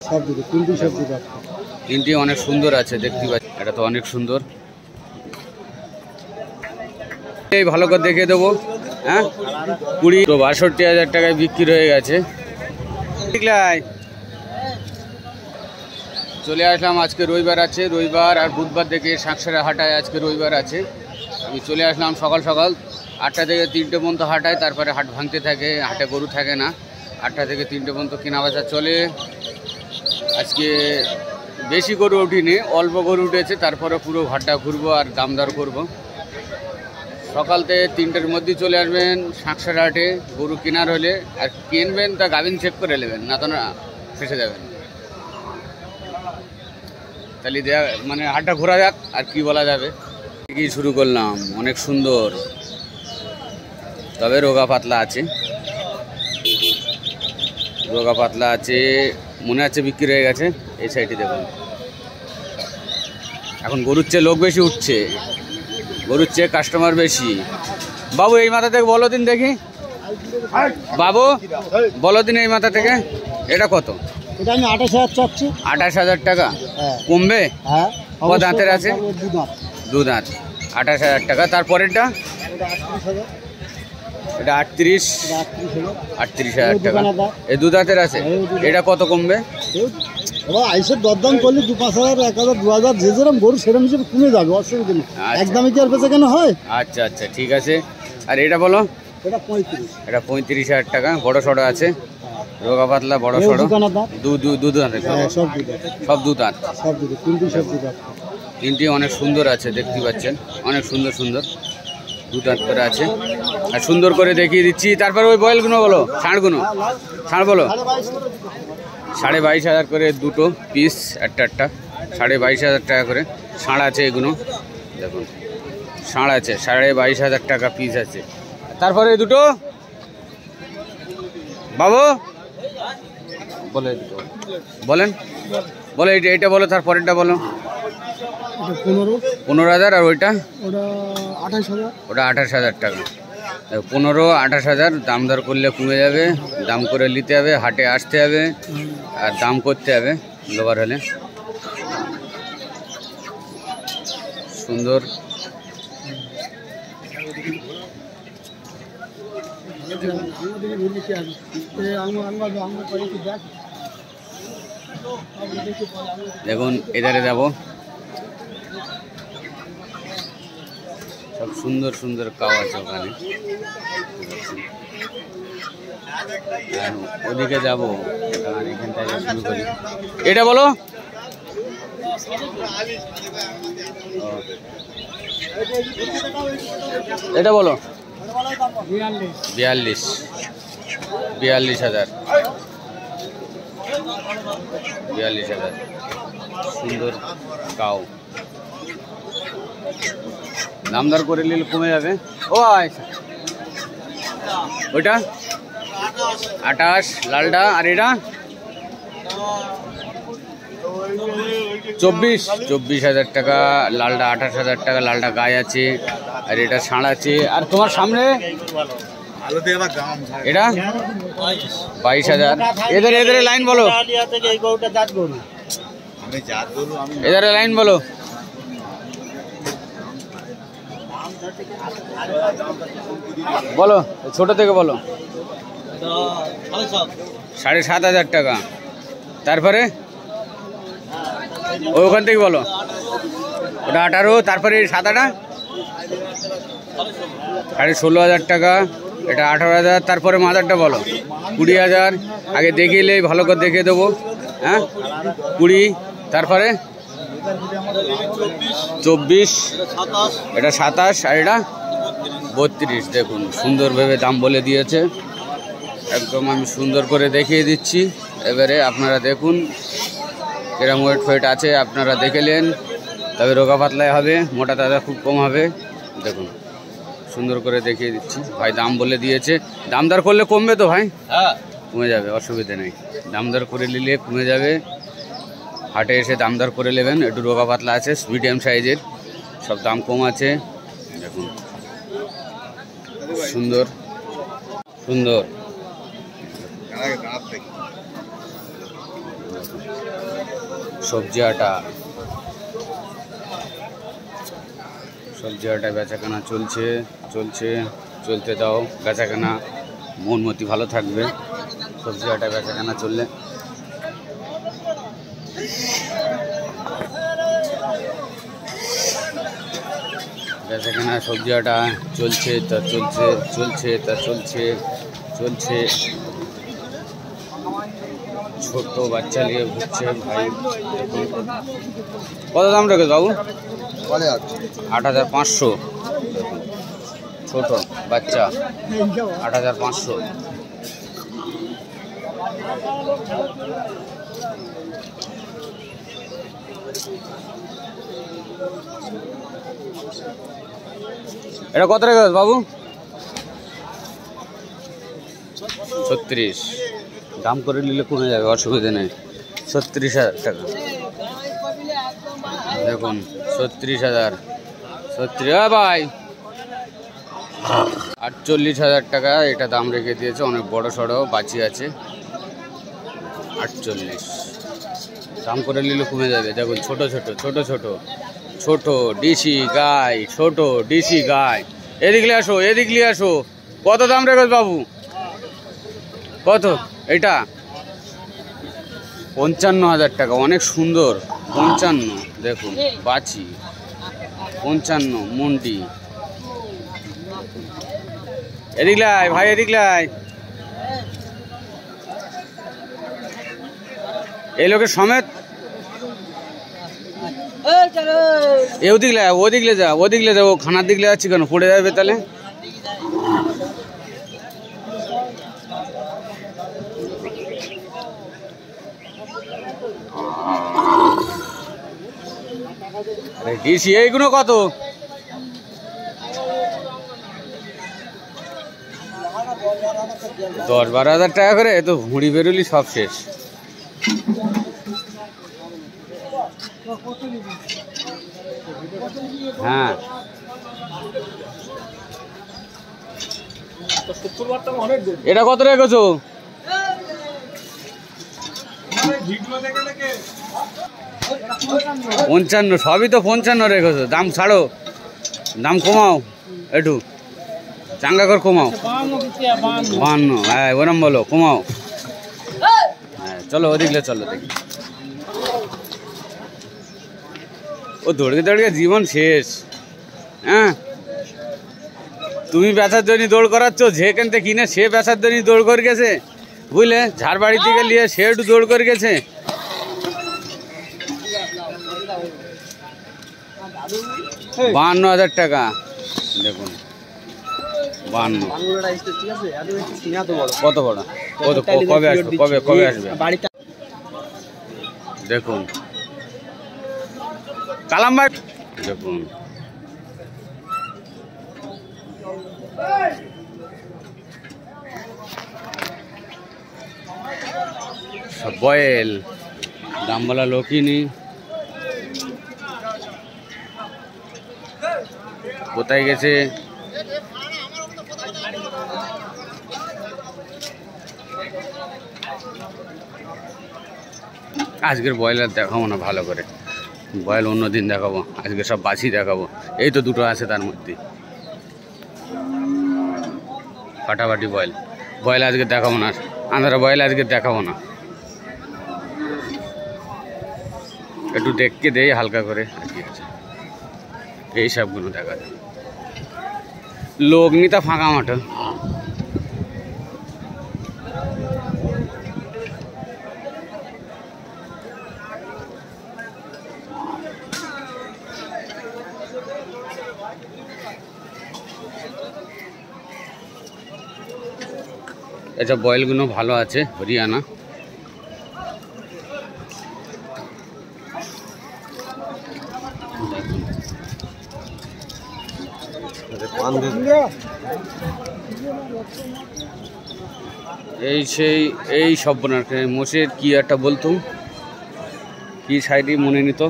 সব দুটো, তিনটি সবজি পাচ্ছি। তিনটি অনেক সুন্দর আছে দেখতে পাচ্ছি, এটা তো অনেক সুন্দর। এই ভালো করে দেখে দেবো। হ্যাঁ 62,000 টাকায় বিক্রি হয়ে গেছে। চলে আসলাম, আজকে রবিবার আছে, রবিবার আর বুধবার থেকে সাঁকসারা হাটায়, আজকে রবিবার আছে। আমি চলে আসলাম সকাল সকাল 8টা থেকে 3টে পর্যন্ত হাটায়, তারপরে হাট ভাঙতে থাকে, হাটে গরু থাকে না। 8টা থেকে 3টে পর্যন্ত কেনা বেচা চলে। আজকে বেশি গরু উঠিনি, অল্প গরু উঠেছে, তারপরে পুরো হাটটা ঘুরবো আর দাম দর করবো। সকাল থেকে 3টের মধ্যে চলে আসবেন সাঁকসারা হাটে। গরু কেনার হলে আর কিনবেন তা গাভিন চেক করে নেবেন, না তো না ফেসে যাবেন। তাহলে দেয়া মানে হাটটা ঘোরা যাক, আর কি বলা যাবে। কি শুরু করলাম, অনেক সুন্দর, তবে রোগা পাতলা আছে, রোগা পাতলা আছে, মনে হচ্ছে বিক্রি হয়ে গেছে। এই সাইডে দেখুন, এখন গরুর চেয়ে লোক বেশি উঠছে, গরুর চেয়ে কাস্টমার বেশি। বাবু এই মাথা থেকে বলো দিন দেখি, বাবু বলো দিন এই মাথা থেকে এটা কত? এটা আমি 28,000 চাচ্ছি। 28,000 টাকা কমবে? হ্যাঁ। ক দাঁতের আছে? দু দাঁত। 28,000 টাকা। তারপরেরটা এটা 38,000 টাকা। এই দু দাঁতের আছে, এটা কত কমবে? আইসের দরদাম করলে 2-5,000, 1,000, 2,000 যে যেরকম গরু সেরকম হিসেবে কমে যাবে, অসুবিধা নেই। একদমই কি আর বেচা কেন হয়? আচ্ছা আচ্ছা ঠিক আছে। আর এটা বলো? এটা 35। এটা 35,000 টাকা। বড় সড়ো আছে, রোগা পাতলা, বড় সড়ো, দু দাঁত, সব দু দাঁত, তিনটি সবজি। তিনটি অনেক সুন্দর আছে দেখতে পাচ্ছেন, অনেক সুন্দর সুন্দর দু দাঁত করে আছে। আর সুন্দর করে দেখিয়ে দিচ্ছি। তারপরে ওই বয়েলগুলো বলো, ষাঁড়গুলো, ষাঁড় বলো। 22,500 করে দুটো পিস, একটা 22,500 টাকা করে। ষাঁড় আছে এগুলো দেখুন, ষাঁড় আছে 22,500 টাকা পিস আছে। তারপরে দুটো বাবু বলে বলেন, বলে এইটা বলো, তারপরেরটা বলো। 15,000। আর ওইটা? ওটা 28,000 টাকা। 15-28,000 দাম দর করলে কমে যাবে, দাম করে নিতে হবে, হাটে আসতে হবে আর দাম করতে হবে লোবার হলে। সুন্দর দেখুন, এধারে যাব, সব সুন্দর সুন্দর কাউ আছে ওখানে। ওদিকে যাব, এখান থেকে শুরু করি। এটা বলো, এটা বলো। 42,000। সুন্দর কাউ, দামদার করে নিলে কমে যাবে। ও ওইটা 28 লালটা। আর এটা 24,000 টাকা। লালটা 28,000 টাকা, লালটা গায়ে আছে। আর এটা ষাঁড় আছে। আর তোমার সামনে এটা 22,000। এদের লাইন বলো, এদের লাইন বলো। বলো ছোট থেকে বলো। 7,500 টাকা। তারপরে ওখান থেকে বলো, ওটা 18। তারপরে সাদাটা 16,500 টাকা। এটা 18,000। তারপরে মাদারটা বলো 20,000। আগে দেখিলেই ভালো করে দেখে দেবো। হ্যাঁ 20। তারপরে 24। এটা 27। আর এটা 32। দেখুন সুন্দরভাবে দাম বলে দিয়েছে, একদম আমি সুন্দর করে দেখিয়ে দিচ্ছি। এবারে আপনারা দেখুন কিরম ওয়েট ফেট আছে, আপনারা দেখেলেন তবে রোগা পাতলায় হবে, মোটা তাজা খুব কম হবে। দেখুন সুন্দর করে দেখিয়ে দিচ্ছি। ভাই দাম বলে দিয়েছে, দামদার করলে কমবে তো ভাই? হ্যাঁ কমে যাবে, অসুবিধা নেই। দামদার করে নিলে কমে যাবে, হাটে এসে দামদার করে নেবেন। একটু রোগা পাতলা আছে, মিডিয়াম সাইজের, সব দাম কম আছে। দেখুন সুন্দর সুন্দর। সবজি আটা, সবজি আটা বেচাকেনা চলছে, চলতে দাও। বেচাকেনা মন মতি ভালো থাকবে সবজি আটা বেচাকেনা চললে। বেচাকেনা সবজি আটা চলছে। ছোট বাচ্চা নিয়ে ঘুরছে ভাই। কত দাম রেখেছ বাবু? 8,500। ছোট বাচ্চা 8,500। এটা কত রেখেছ বাবু? 36। দাম করে নিলে কমে যাবে, অসুবিধা নেই। 36,000 টাকা দেখুন। 36,000। 36 ভাই 48,000 টাকা এটা দাম রেখে দিয়েছে। অনেক বড় সড়ো বাঁচি আছে। 48 দাম করে নিলে কমে যাবে। দেখুন ছোট ডিসি গাই, এদিকে আসো। কত দাম রেখেছ বাবু? কত এটা? 55,000 টাকা। অনেক সুন্দর। 55 দেখুন বাছি। 55 মুন্ডি। এদিক লাই ভাই, এই লোকের সমেত ওদিকলে যা। ও খানার দিকলে যাচ্ছি কেন? পড়ে যাবে তাহলে। ডিসি এইগুলো কত? 10-12 হাজার টাকা করে। তো ভুঁড়ি বেরোলি সব শেষ। হ্যাঁ এটা কত রেখেছো? 55। সবই তো 55 রেখেছো। দাম ছাড়ো, দাম কমাও একটু, চাঙ্গা কর কমাও। 52। হ্যাঁ ওরম বলো, কমাও। হ্যাঁ চলো ওদিকলে চলো দেখি। ও দৌড়ে জীবন শেষ। হ্যাঁ তুমি বেচার জন্য দৌড় করাচ্ছ। যেখান থেকে কিনে সে বেচার জন্য দৌড় করে গেছে, বুঝলে। ঝাড়বাড়ি থেকে নিয়ে সে একটু দৌড় করে গেছে। 52,000 টাকা দেখুন। 52 কত বড়? কবে আসবে দেখুন। কালাম ভাই দেখুন। বয়েল দাম বলা লোকই নেই। কোথায় গেছে? আজকের ব্রয়লার দেখাবো না ভালো করে। ব্রয়লার অন্য দিন দেখাবো। আজকে সব বাছি দেখাবো। এই তো দুটো আছে তার মধ্যে। ফাটাফাটি ব্রয়লার আজকে দেখাবো না। আমরা ব্রয়লার আজকে দেখাবো না। একটু দেখকে দেই হালকা করে। এই সবগুলো দেখা যায়। লোক নিতা ফাঁকা মাঠ। এটা বয়েলগুলো ভালো আছে, হরিয়ানা। এই সব মোষের কি একটা বলতো, কি সাইডে মনে নিত।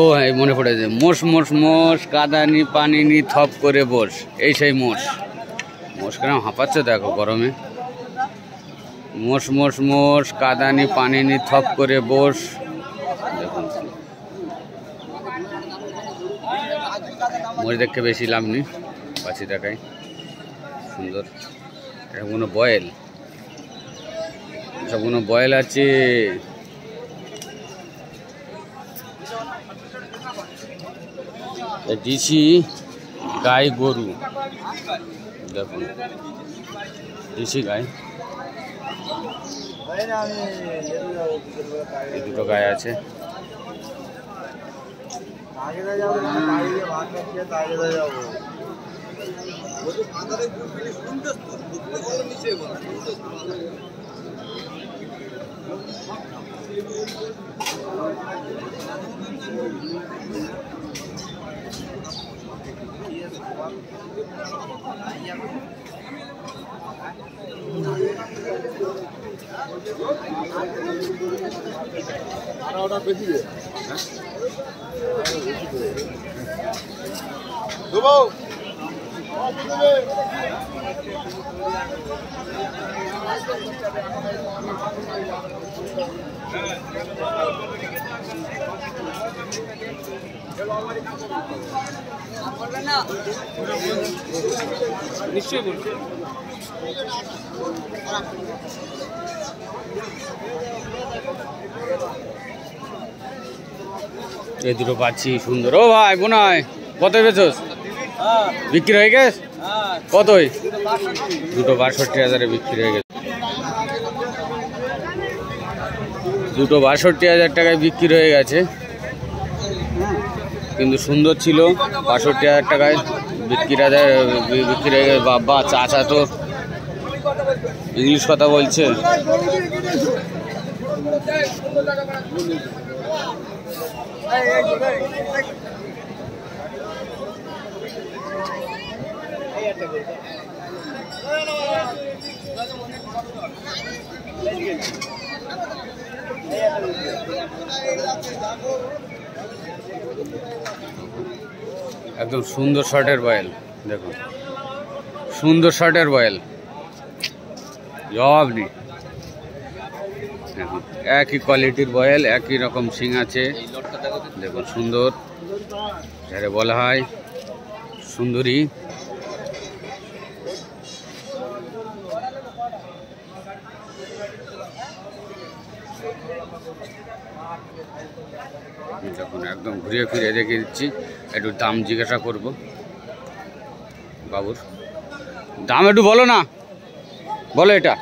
ও হ্যাঁ মনে পড়েছে। মোষ কাদানি পানি নি থপ করে বস। এই সেই মোষ কেন হাঁপাচ্ছে দেখো গরমে। মোষ মোষ মোষ, কাদানি পানিনি থপ করে বস। দেখুন মোষ দেখতে বেশি লাভ নেই, 85 টাকায় সুন্দর। এটা কোনো বয়েল, সবগুলো বয়েল আছে। ডিসি গাই গরু, দেখুন ডিসি গাই, এই দুটো গায়ে আছে। নিশ্চয় বলছি এই দুটো পাচ্ছি সুন্দর। ও ভাই বোনাই কত বেচোস? বিক্রি হয়ে গেছে? কতই? দুটো 62,000-এ বিক্রি হয়ে গেছে। দুটো 62,000 টাকায় বিক্রি হয়ে গেছে, কিন্তু সুন্দর ছিল। 65,000 টাকায় বিক্রি হয়ে গেছে। বাবা চাচা তো ইংলিশ কথা বলছে। একদম সুন্দর শর্টের বয়েল, দেখুন সুন্দর শর্টের বয়েল, জবাব নেই। দেখুন একই কোয়ালিটির বয়েল, একই রকম শিং আছে। দেখুন সুন্দর, যারে বলা হয় সুন্দরী। দেখুন একদম ঘুরিয়ে ফিরে রেখে দিচ্ছি। একটু দাম জিজ্ঞাসা করব বাবুর। দাম একটু বলো না, বলো এটা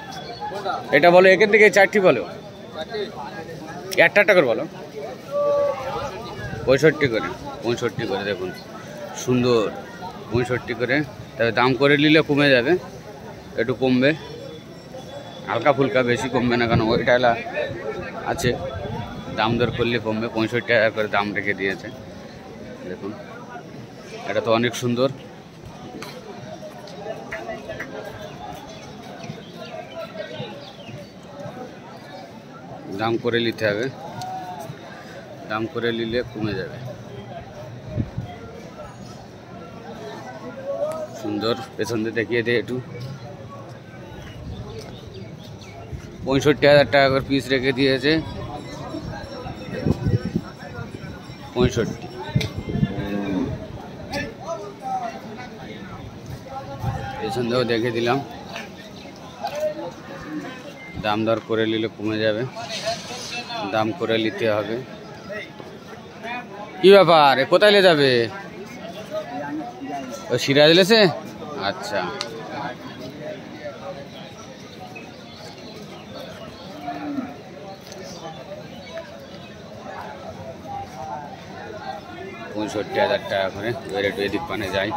এটা বলো, এখান থেকে 4টি বলো, একটা করে বলো। 65 করে, 65 করে। দেখুন সুন্দর 65 করে। তবে দাম করে নিলে কমে যাবে, একটু কমবে, হালকা ফুলকা, বেশি কমবে না, কারণ ওইটা আছে, দাম দর করলে কমবে। 65,000 করে দাম রেখে দিয়েছে। দেখুন এটা তো অনেক সুন্দর। দাম করে নিতে হবে, দাম করে নিলে কমে যাবে। সুন্দর, পেছন দিয়ে দেখিয়ে দে একটু। 65,000 টাকা করে পিস রেখে দিয়েছে। 65 পেছন দিয়েও দেখে দিলাম। দাম দর করে নিলে কমে যাবে, দাম করে নিতে হবে। কি ব্যাপার, কোথায় নিয়ে যাবে? ও সিরাজ লেছে? আচ্ছা, $65,000 টাকা করে। এবার একটু এদিক পানে যাই।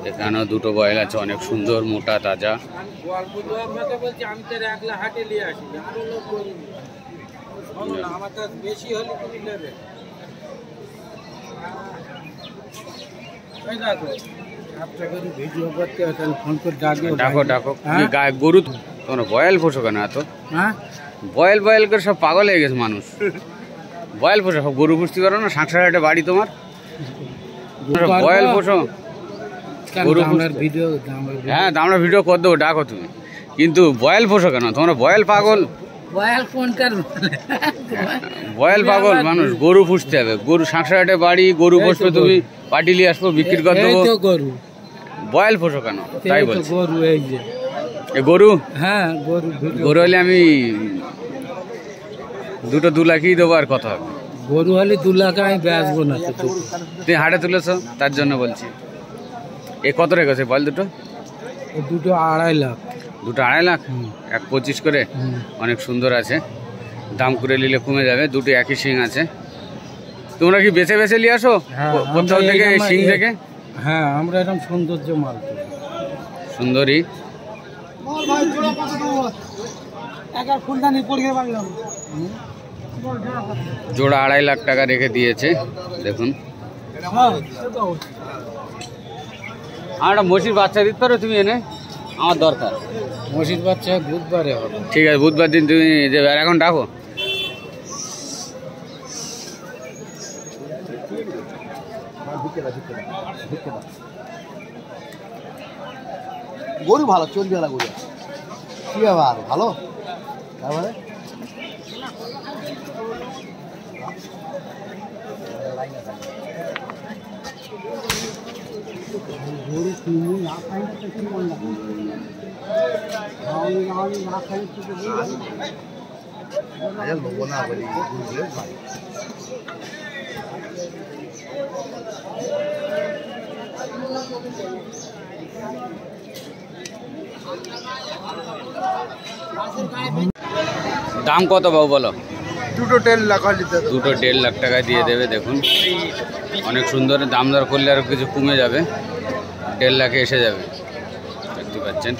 এখানেও দুটো বয়েল আছে, অনেক সুন্দর, মোটা তাজা। ডাকো ডাকো, গরু তোমার বয়েল পোষো কেন এত? বয়েল বয়েল করে সব পাগল হয়ে গেছে মানুষ। বয়েল পোষো, সব গরু পুষতে পারো না? সাঁকসার হাটে বাড়ি তোমার, বয়েল পোষো গরু? হ্যাঁ, আমরা ভিডিও করে দেবো, ডাকো তুমি, কিন্তু বয়েল পোষো কেন তোমরা? বয়েল পাগল, বয়েল পাগল মানুষ। গরু পুষতে হবে, গরু সাঁকসার হাটে বাড়ি, গরু পুষবে তুমি, পাটি নিয়ে আসবো, বিক্রি করে দেবো। বয়েল পোষো কেন তাই বলছি। গরু, হ্যাঁ গরু হলে আমি দুটো 2 লাখই দেবো, আর কথা হবে। গরু হলে 2 লাখ আমি বেচবো না। তুমি হাটে তুলেছো তার জন্য বলছি। এ কত রেখেছে বল দুটো? দুটো 2.5 লাখ। দুটো 2.5 লাখ, 1.25 করে। অনেক সুন্দর আছে, দাম করে নিলে কমে যাবে। দুটো একই শিং আছে। তোমরা কি বেছে বেছে নিয়ে আসো কোথাও থেকে, শিং থেকে? হ্যাঁ, আমরা এরকম সৌন্দর্য মাল, সুন্দরী। জোড়া 2.5 লাখ টাকা রেখে দিয়েছে, দেখুন। আমার একটা মসির বাচ্চা দিতে পারো তুমি এনে? আমার দরকার মসির বাচ্চা বুধবারে হবে। ঠিক আছে, বুধবার দিন তুমি দেবে। আর এখন ডাকো। গরু ভালো, চলবে না গরু, কি ব্যাপার ভালো? তারপরে গরু কিনে না খাই না, কি বললাম না খাই লোক না বলি বুঝলে ভাই। দাম কত বাবু বলো? দুটো 1.5 লাখ। দুটো 1.5 লাখ টাকা দিয়ে দেবে, দেখুন। অনেক সুন্দর, দাম দর করলে আরও কিছু কমে যাবে, 1.5 লাখে এসে যাবে, দেখতে পাচ্ছেন।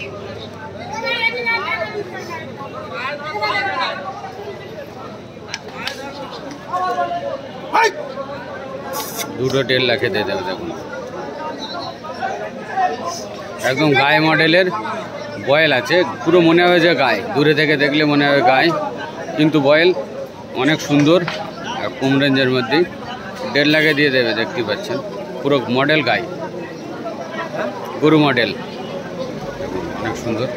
দুটো 1.5 লাখে দিয়ে দেবে, দেখুন। একদম গায়ে মডেলের বয়েল আছে, পুরো মনে হবে যে গায়ে, দূরে থেকে দেখলে মনে হবে গায়ে, কিন্তু বয়েল অনেক সুন্দর আর কম রেঞ্জের মধ্যেই 1.5 লাখে দিয়ে দেবে, দেখতে পাচ্ছেন। পুরো মডেল গায়ে, গরু মডেল, অনেক সুন্দর।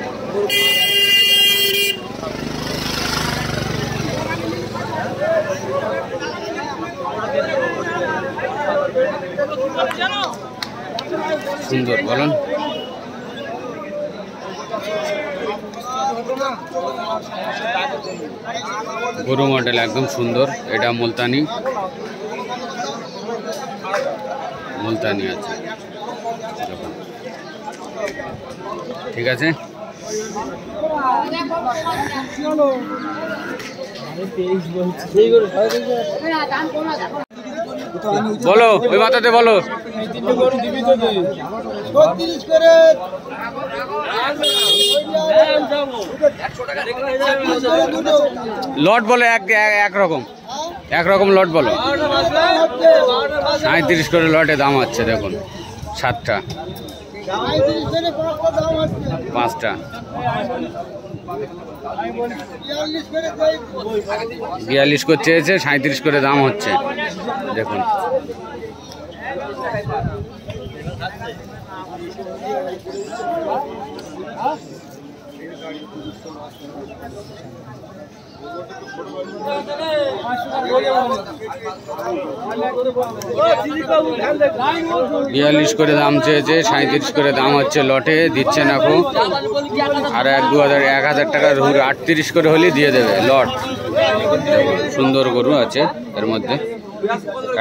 সুন্দর বলুন। গরু মডেল একদম সুন্দর। এটা মুলতানি, মুলতানি আছে, ঠিক আছে। বলো ওই মাথাতে বলো। লট বলো, একরকম লট বলো। 37 করে লটে দাম হচ্ছে, দেখুন। 7টা, 5টা, 42 করে চেয়েছে, 37 করে দাম হচ্ছে, দেখুন। বিয়াল্লিশ করে দাম চেয়েছে, 37 করে দাম হচ্ছে লটে, দিচ্ছেন এখন। আর 1,000 টাকা 38 করে হলে দিয়ে দেবে লট। সুন্দর গরু আছে এর মধ্যে,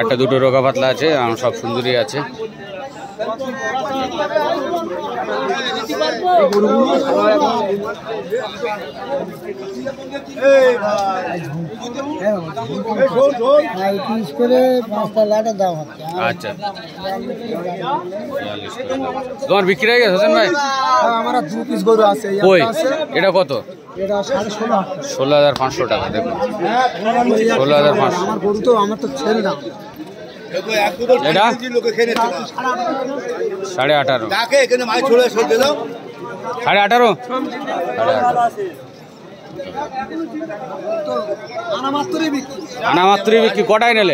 একটা দুটো রোগা পাতলা আছে, সব সুন্দরই আছে। আচ্ছা, তোমার বিক্রি হয়ে গেছে হোসেন ভাই? আমার 2 পিস গরু আছে। কই এটা কত? এটা 16,500। 16,500 টাকা, দেখুন। 16,500। আমার গরু তো, আমার তো ছেলে না। এটা 18,500। 18,500। আনা মাত্রই বিক্রি, কটায় নিলে?